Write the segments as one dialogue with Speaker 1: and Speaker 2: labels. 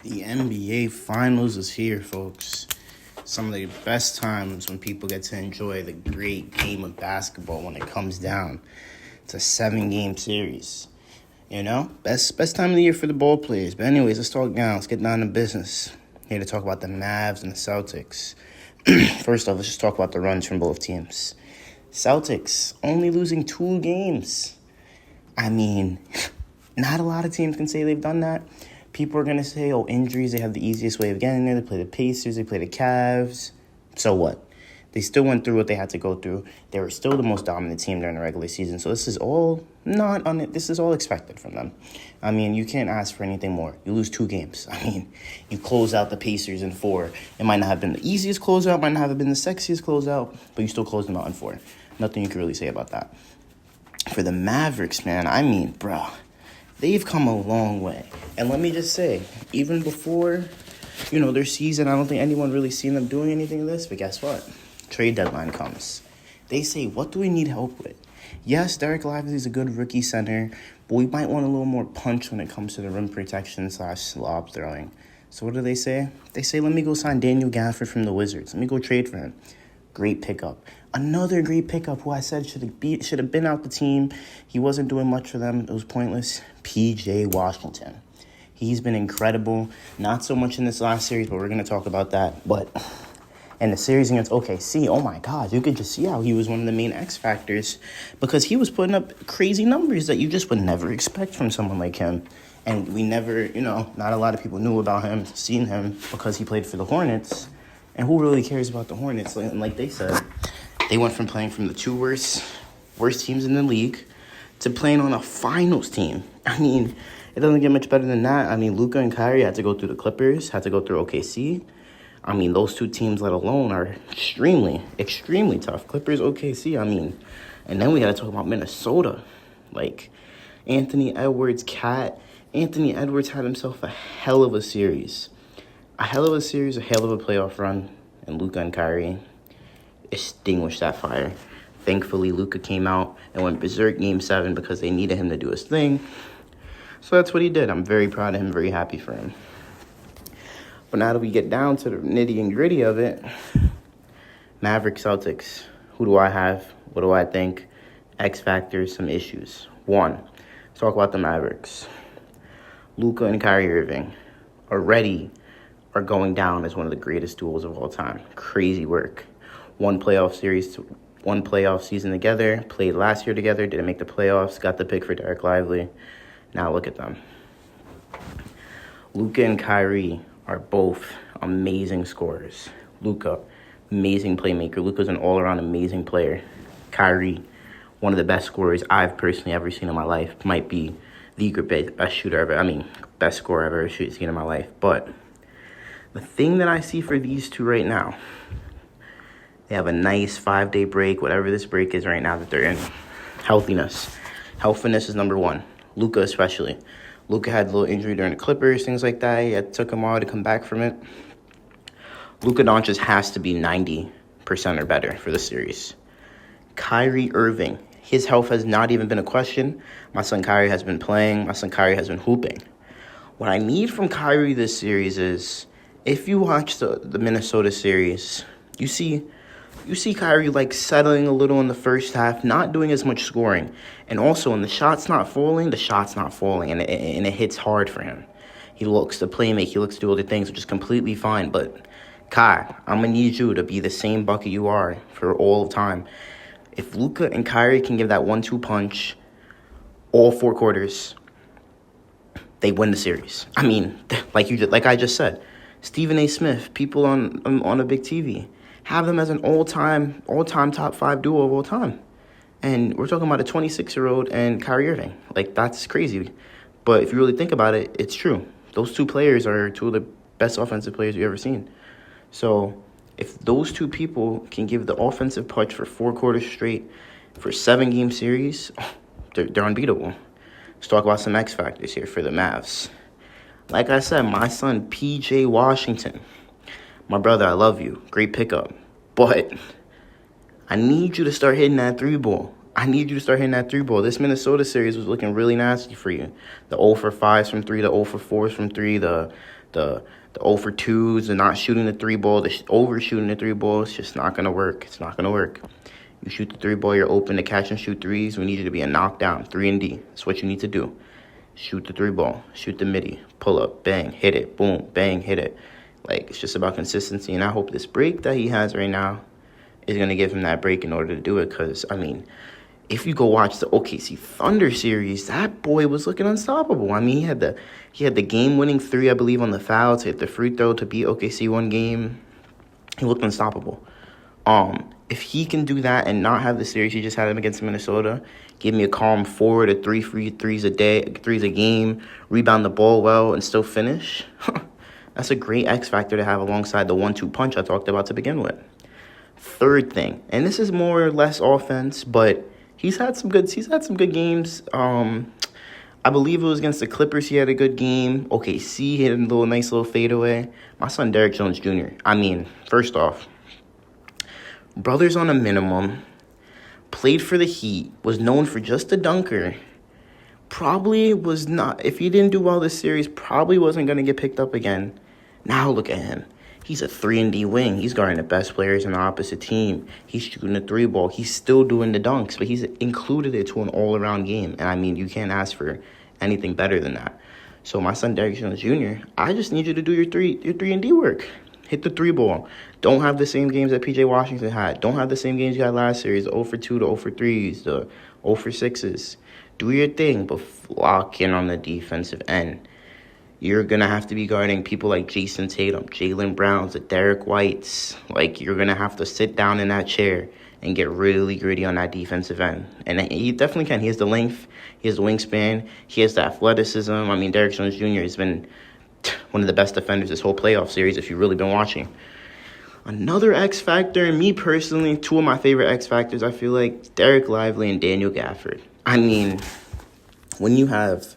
Speaker 1: The NBA Finals is here, folks. Some of the best times when people get to enjoy the great game of basketball when it comes down to a 7-game series. You know, best time of the year for the ball players. But anyways, let's talk now. Let's get down to business. Here to talk about the Mavs and the Celtics. First off, let's just talk about the runs from both teams. Celtics only losing 2 games. I mean, not a lot of teams can say they've done that. People are going to say, injuries, they have the easiest way of getting there. They play the Pacers, they play the Cavs. So what? They still went through what they had to go through. They were still the most dominant team during the regular season. So this is all this is all expected from them. I mean, you can't ask for anything more. You lose 2 games. I mean, you close out the Pacers in 4. It might not have been the easiest closeout, might not have been the sexiest closeout, but you still closed them out in 4. Nothing you can really say about that. For the Mavericks, man, I mean, bro, they've come a long way. And let me just say, even before, their season, I don't think anyone really seen them doing anything of this. But guess what? Trade deadline comes. They say, what do we need help with? Yes, Derrick is a good rookie center, but we might want a little more punch when it comes to the rim protection / lob throwing. So what do they say? They say, let me go sign Daniel Gafford from the Wizards. Let me go trade for him. Great pickup. Another great pickup who I said should have been out the team. He wasn't doing much for them. It was pointless. P.J. Washington. He's been incredible. Not so much in this last series, but we're going to talk about that. But in the series against OKC, oh my God, you could just see how he was one of the main X factors because he was putting up crazy numbers that you just would never expect from someone like him. And we never, not a lot of people knew about him, seen him because he played for the Hornets. And who really cares about the Hornets? And like they said, they went from playing from the 2 worst teams in the league to playing on a finals team. I mean, it doesn't get much better than that. I mean, Luka and Kyrie had to go through the Clippers, had to go through OKC. I mean, those 2 teams, let alone, are extremely, extremely tough. Clippers, OKC, I mean. And then we got to talk about Minnesota. Like, Anthony Edwards, Anthony Edwards had himself a hell of a series. A hell of a playoff run. And Luka and Kyrie extinguished that fire. Thankfully, Luka came out and went berserk Game 7 because they needed him to do his thing. So that's what he did. I'm very proud of him, very happy for him. But now that we get down to the nitty and gritty of it, Mavericks, Celtics, who do I have? What do I think? X factors, some issues. 1, let's talk about the Mavericks. Luka and Kyrie Irving already are going down as one of the greatest duos of all time. Crazy work. One playoff season together, played last year together, didn't make the playoffs, got the pick for Derrick Lively. Now look at them. Luka and Kyrie are both amazing scorers. Luka, amazing playmaker. Luka's an all-around amazing player. Kyrie, one of the best scorers I've personally ever seen in my life. Might be the best shooter ever. Best scorer I've ever seen in my life. But the thing that I see for these 2 right now, they have a nice 5-day break, whatever this break is right now that they're in. Healthiness is number 1. Luka especially. Luka had a little injury during the Clippers, things like that. It took him a while to come back from it. Luka Doncic has to be 90% or better for the series. Kyrie Irving, his health has not even been a question. My son Kyrie has been playing. My son Kyrie has been hooping. What I need from Kyrie this series is, if you watch the Minnesota series, you see Kyrie settling a little in the first half, not doing as much scoring. And also, when the shot's not falling, and it hits hard for him. He looks to play make, he looks to do other things, which is completely fine. But, Kai, I'm going to need you to be the same bucket you are for all time. If Luka and Kyrie can give that 1-2 punch all 4 quarters, they win the series. I mean, like I just said, Stephen A. Smith, people on a big TV, have them as an all-time top 5 duo of all time. And we're talking about a 26-year-old and Kyrie Irving. That's crazy. But if you really think about it, it's true. Those 2 players are 2 of the best offensive players you've ever seen. So if those 2 people can give the offensive punch for 4 quarters straight for a 7-game series, they're unbeatable. Let's talk about some X factors here for the Mavs. Like I said, my son, P.J. Washington. My brother, I love you. Great pickup. But I need you to start hitting that 3 ball. This Minnesota series was looking really nasty for you. The 0 for 5s from 3, the 0 for 4s from 3, the the 0 for 2s, the not shooting the 3-ball, the overshooting the 3-ball. It's just not going to work. It's not going to work. You shoot the 3-ball, you're open to catch and shoot threes. We need you to be a knockdown, 3 and D. That's what you need to do. Shoot the 3-ball, shoot the midi, pull up, bang, hit it, boom, bang, hit it. Like, it's just about consistency, and I hope this break that he has right now is going to give him that break in order to do it, because, I mean, if you go watch the OKC Thunder series, that boy was looking unstoppable. I mean, he had the game-winning 3, I believe, on the foul to hit the free throw to beat OKC one game. He looked unstoppable. If he can do that and not have the series he just had him against Minnesota, give me a calm 4 to 3 free threes a game, rebound the ball well, and still finish, that's a great X factor to have alongside the 1-2 punch I talked about to begin with. Third thing, and this is more or less offense, but he's had some good games. I believe it was against the Clippers he had a good game. OKC hit a nice little fadeaway. My son Derrick Jones Jr. I mean, first off, brothers on a minimum, played for the Heat, was known for just a dunker. Probably was not, if he didn't do well this series, probably wasn't going to get picked up again. Now look at him. He's a 3 and D wing. He's guarding the best players in the opposite team. He's shooting the 3-ball. He's still doing the dunks, but he's included it to an all-around game. And, I mean, you can't ask for anything better than that. So, my son, Derrick Jones Jr., I just need you to do your 3 and D work. Hit the 3-ball. Don't have the same games that P.J. Washington had. Don't have the same games you had last series, the 0 for 2, the 0 for 3s, the 0 for 6s. Do your thing, but lock in on the defensive end. You're going to have to be guarding people like Jason Tatum, Jaylen Browns, the Derrick Whites. Like, you're going to have to sit down in that chair and get really gritty on that defensive end. And he definitely can. He has the length. He has the wingspan. He has the athleticism. I mean, Derrick Jones Jr. has been one of the best defenders this whole playoff series if you've really been watching. Another X factor, and me personally, 2 of my favorite X factors, I feel like Derek Lively and Daniel Gafford. I mean, when you have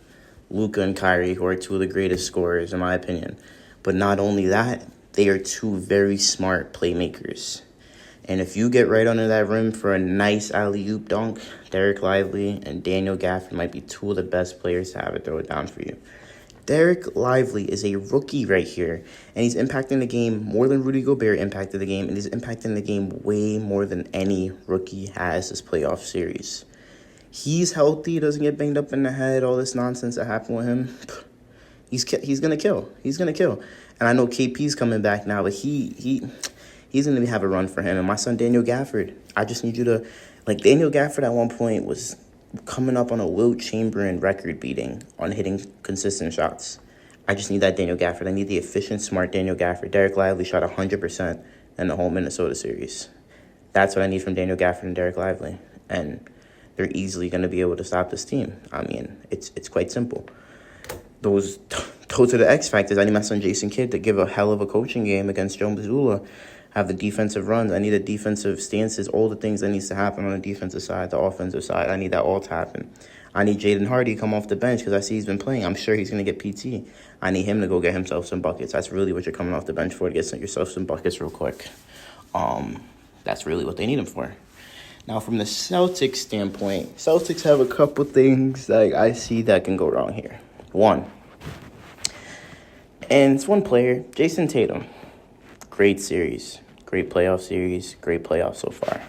Speaker 1: Luka and Kyrie, who are 2 of the greatest scorers, in my opinion. But not only that, they are 2 very smart playmakers. And if you get right under that rim for a nice alley-oop dunk, Derek Lively and Daniel Gafford might be 2 of the best players to have it throw it down for you. Derek Lively is a rookie right here, and he's impacting the game more than Rudy Gobert impacted the game, and he's impacting the game way more than any rookie has this playoff series. He's healthy, doesn't get banged up in the head, all this nonsense that happened with him. He's going to kill. He's going to kill. And I know KP's coming back now, but he's going to have a run for him. And my son, Daniel Gafford, I just need you to, like, Daniel Gafford at one point was coming up on a Wilt Chamberlain record beating on hitting consistent shots. I just need that Daniel Gafford. I need the efficient, smart Daniel Gafford. Derek Lively shot 100% in the whole Minnesota series. That's what I need from Daniel Gafford and Derek Lively. And they're easily going to be able to stop this team. I mean, it's quite simple. Those are the X factors. I need my son Jason Kidd to give a hell of a coaching game against Joe Mazzulla, have the defensive runs. I need the defensive stances, all the things that needs to happen on the defensive side, the offensive side. I need that all to happen. I need Jaden Hardy to come off the bench because I see he's been playing. I'm sure he's going to get PT. I need him to go get himself some buckets. That's really what you're coming off the bench for, to get yourself some buckets real quick. That's really what they need him for. Now, from the Celtics standpoint, Celtics have a couple things that I see that can go wrong here. One, and it's one player, Jason Tatum. Great series, great playoff series, great playoff so far.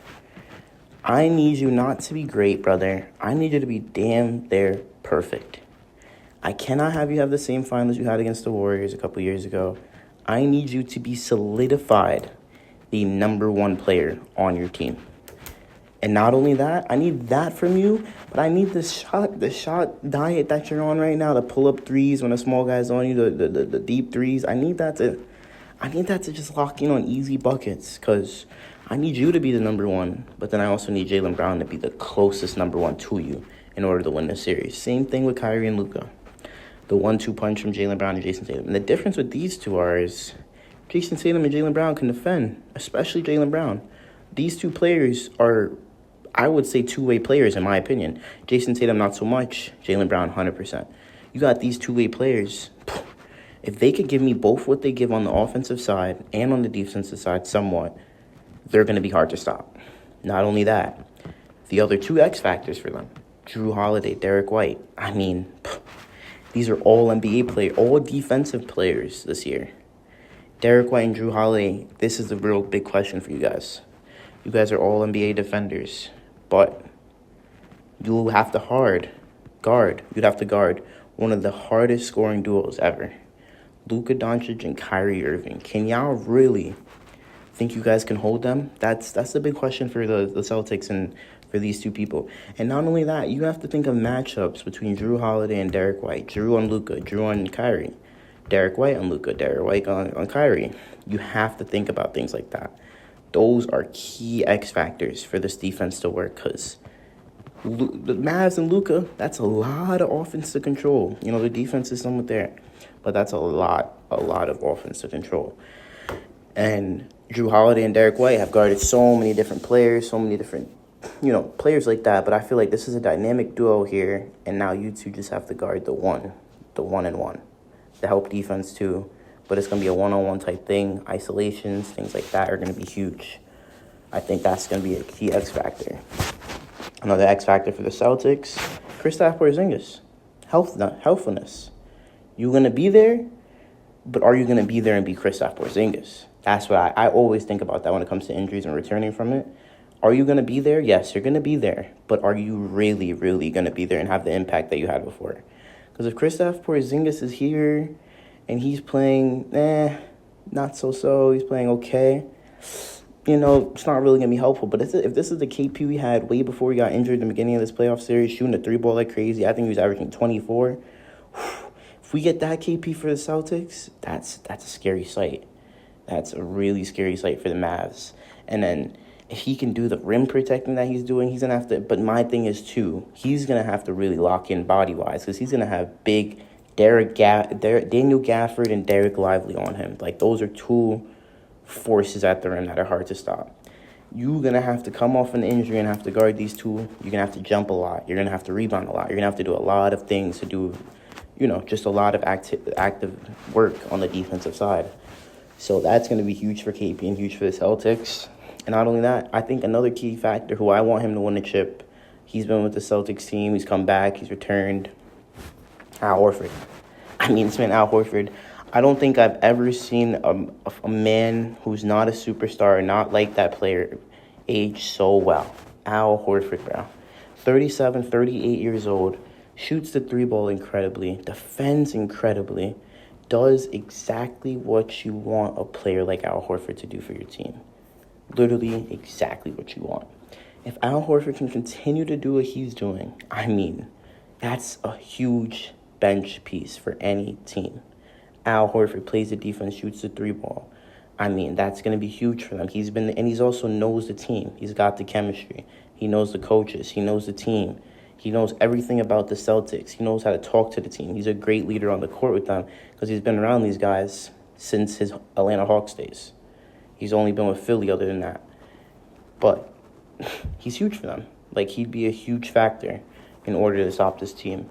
Speaker 1: I need you not to be great, brother. I need you to be damn there perfect. I cannot have you have the same finals you had against the Warriors a couple years ago. I need you to be solidified the number 1 player on your team. And not only that, I need that from you, but I need the shot diet that you're on right now, the pull-up threes when a small guy's on you, the deep threes. I need that to just lock in on easy buckets, because I need you to be the number 1, but then I also need Jaylen Brown to be the closest number 1 to you in order to win the series. Same thing with Kyrie and Luka. The 1-2 punch from Jaylen Brown and Jason Tatum. And the difference with these two is Jason Tatum and Jaylen Brown can defend, especially Jaylen Brown. These 2 players are, I would say, 2-way players, in my opinion. Jason Tatum, not so much. Jaylen Brown, 100%. You got these 2-way players. If they could give me both what they give on the offensive side and on the defensive side somewhat, they're going to be hard to stop. Not only that, the other 2 X factors for them, Jrue Holiday, Derrick White. I mean, These are all NBA players, all defensive players this year. Derrick White and Jrue Holiday, this is the real big question for you guys. You guys are all NBA defenders, but you'll have to You'd have to guard one of the hardest scoring duos ever. Luka Doncic and Kyrie Irving. Can y'all really think you guys can hold them? That's the big question for the Celtics and for these two people. And not only that, you have to think of matchups between Jrue Holiday and Derrick White. Jrue on Luka, Jrue on Kyrie. Derrick White on Luka, Derrick White on Kyrie. You have to think about things like that. Those are key X factors for this defense to work, because the Mavs and Luka, that's a lot of offense to control. You know, the defense is somewhat there, but that's a lot of offense to control. And Jrue Holiday and Derrick White have guarded so many different players, so many different, players like that. But I feel like this is a dynamic duo here, and now you two just have to guard the one-and-one. The help defense too, but it's going to be a one-on-one type thing. Isolations, things like that are going to be huge. I think that's going to be a key X factor. Another X factor for the Celtics, Kristaps Porzingis, healthfulness. You going to be there, but are you going to be there and be Kristaps Porzingis? That's what I always think about that when it comes to injuries and returning from it. Are you going to be there? Yes, you're going to be there, but are you really, really going to be there and have the impact that you had before? Because if Kristaps Porzingis is here and he's playing, not so, he's playing okay, it's not really going to be helpful. But if this is the KP we had way before he got injured in the beginning of this playoff series, shooting the three ball like crazy, I think he was averaging 24. If we get that KP for the Celtics, that's a scary sight. That's a really scary sight for the Mavs. And then if he can do the rim protecting that he's doing, he's going to have to. But my thing is, too, he's going to have to really lock in body-wise, because he's going to have big Daniel Gafford and Derek Lively on him. Like, those are two forces at the rim that are hard to stop. You're going to have to come off an injury and have to guard these two. You're going to have to jump a lot. You're going to have to rebound a lot. You're going to have to do a lot of things to do, just a lot of active work on the defensive side. So that's going to be huge for KP and huge for the Celtics. And not only that, I think another key factor who I want him to win the chip, he's been with the Celtics team, he's come back, he's returned, Al Horford. Al Horford. I don't think I've ever seen a man who's not a superstar, not like that player, age so well. Al Horford, bro. 37, 38 years old, shoots the three ball incredibly, defends incredibly, does exactly what you want a player like Al Horford to do for your team. Literally exactly what you want. If Al Horford can continue to do what he's doing, that's a huge bench piece for any team. Al Horford plays the defense, shoots the three ball. That's going to be huge for them. He's also knows the team. He's got the chemistry. He knows the coaches. He knows the team. He knows everything about the Celtics. He knows how to talk to the team. He's a great leader on the court with them because he's been around these guys since his Atlanta Hawks days. He's only been with Philly other than that. But he's huge for them. Like, he'd be a huge factor in order to stop this team.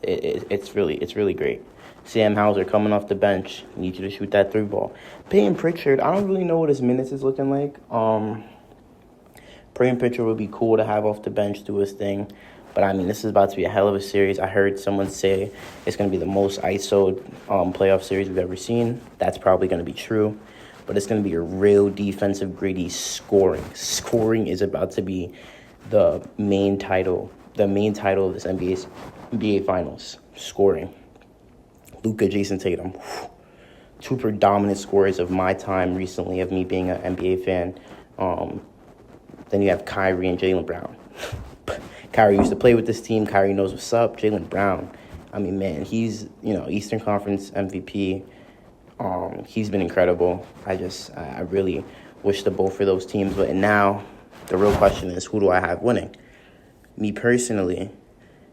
Speaker 1: It's really great. Sam Hauser coming off the bench. Need you to shoot that three ball. Peyton Pritchard, I don't really know what his minutes is looking like. Peyton Pritchard would be cool to have off the bench, do his thing. But, this is about to be a hell of a series. I heard someone say it's going to be the most ISO'd playoff series we've ever seen. That's probably going to be true. But it's going to be a real defensive, gritty scoring. Scoring is about to be the main title of this NBA Finals. Scoring. Luka, Jason Tatum. Two predominant scorers of my time recently, of me being an NBA fan. Then you have Kyrie and Jaylen Brown. Kyrie used to play with this team. Kyrie knows what's up. Jaylen Brown, he's, Eastern Conference MVP. He's been incredible. I really wish the both for those teams. But now the real question is, who do I have winning? Me personally,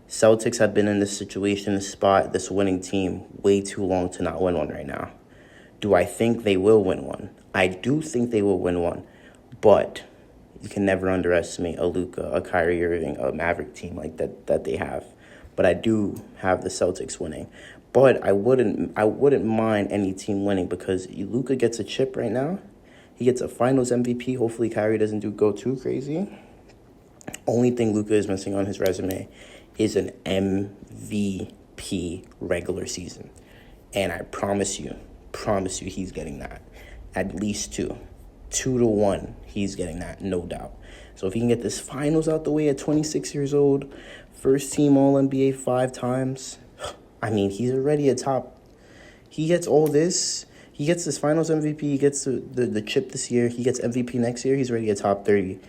Speaker 1: Celtics have been in this situation, this spot, this winning team way too long to not win one right now. Do I think they will win one? I do think they will win one, but you can never underestimate a Luka, a Kyrie Irving, a Maverick team like that they have. But I do have the Celtics winning. But I wouldn't mind any team winning, because Luka gets a chip right now. He gets a Finals MVP. Hopefully Kyrie doesn't go too crazy. Only thing Luka is missing on his resume is an MVP. MVP regular season. And I promise you, he's getting that. At least 2. 2-1, he's getting that, no doubt. So if he can get this finals out the way at 26 years old, first team All-NBA 5 times, I mean, he's already a top. He gets all this. He gets this finals MVP. He gets the chip this year. He gets MVP next year. He's already a top 30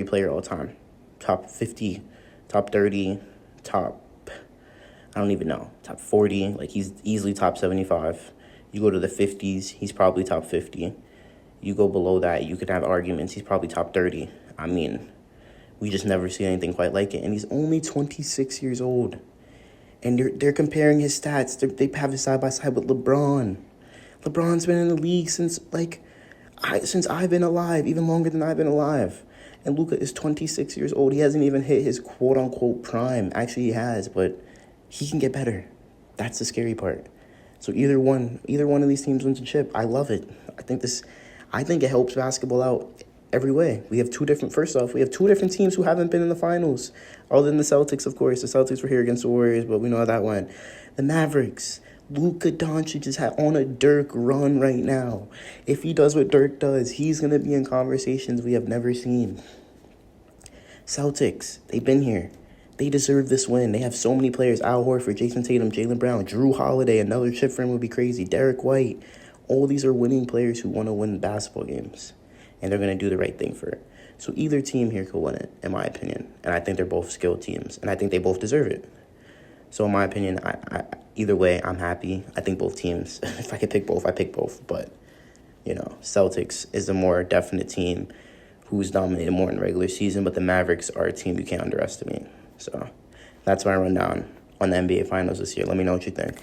Speaker 1: player all time. Top 50, top 30, I don't even know, top 40. Like, he's easily top 75. You go to the 50s, he's probably top 50. You go below that, you could have arguments. He's probably top 30. I mean, we just never see anything quite like it. And he's only 26 years old. And they're comparing his stats. They have it side by side with LeBron. LeBron's been in the league since I've been alive, even longer than I've been alive. And Luka is 26 years old. He hasn't even hit his quote-unquote prime. Actually, he has, but he can get better. That's the scary part. So either one of these teams wins a chip. I love it. I think it helps basketball out every way. We have two different teams who haven't been in the finals, other than the Celtics, of course. The Celtics were here against the Warriors, but we know how that went. The Mavericks. Luka Doncic is on a Dirk run right now. If he does what Dirk does, he's going to be in conversations we have never seen. Celtics, they've been here. They deserve this win. They have so many players. Al Horford, Jason Tatum, Jaylen Brown, Jrue Holiday, another chip for him would be crazy. Derrick White. All these are winning players who want to win basketball games. And they're going to do the right thing for it. So either team here could win it, in my opinion. And I think they're both skilled teams. And I think they both deserve it. So in my opinion, I either way, I'm happy. I think both teams, if I could pick both, I pick both. But, Celtics is the more definite team who's dominated more in the regular season. But the Mavericks are a team you can't underestimate. So that's my rundown on the NBA Finals this year. Let me know what you think.